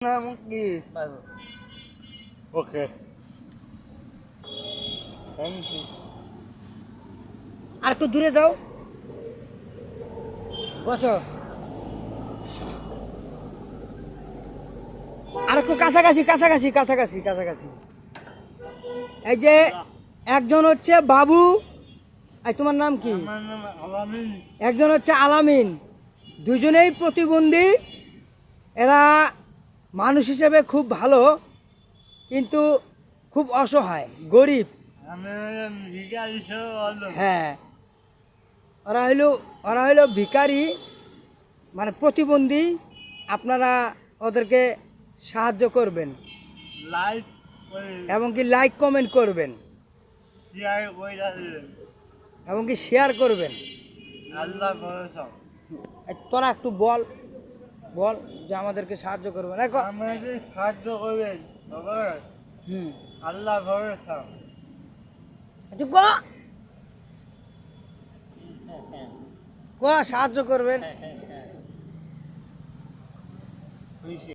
নাম কি? ওকে, thank you. আর একটু দূরে যাও, বসো। আর একটু কাছাকাছি কাছাকাছি কাছাকাছি কাছাকাছি। এই যে একজন হচ্ছে বাবু, আর তোমার নাম কি? আমার নাম আলামিন। একজন হচ্ছে আলামিন। দুজনেই প্রতিবন্ধী। এরা মানুষ হিসেবে খুব ভালো, কিন্তু খুব অসহায়, গরিব। আমি ভিখারি হলো। হ্যাঁ, ওরা হইলো ভিখারি, মানে প্রতিবন্ধী। আপনারা ওদেরকে সাহায্য করবেন লাইভ করে এবং কি লাইক কমেন্ট করবেন শেয়ার করে দেবেন। এবং কি শেয়ার করবেন। আল্লাহ ভরসা। এই তোরা একটু বল বল যে আমাদেরকে সাহায্য করবেন। আমাদের সাহায্য করবেন বাবা। হুম, আল্লাহ ভরসা। একটু সাহায্য করবেন।